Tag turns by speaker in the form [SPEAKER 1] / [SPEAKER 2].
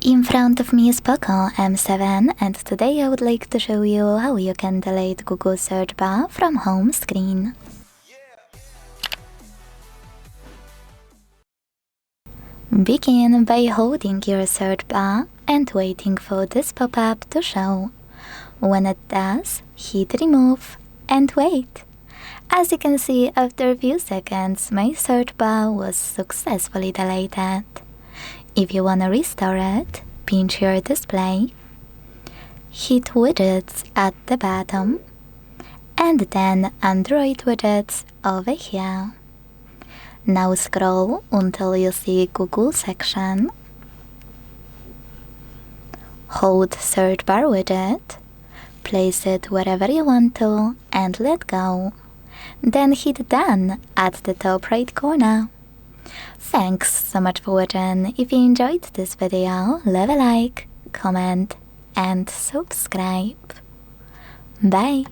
[SPEAKER 1] In front of me is POCO M7 and today I would like to show you how you can delete Google search bar from home screen. Begin by holding your search bar and waiting for this pop-up to show. When it does, hit remove and wait. As you can see, after a few seconds, my search bar was successfully deleted. If you wanna restore it, pinch your display, hit widgets at the bottom, and then Android widgets over here. Now scroll until you see Google section. Hold search bar widget, place it wherever you want to, and let go. Then hit done at the top right corner. Thanks so much for watching. If you enjoyed this video, leave a like, comment, and subscribe. Bye!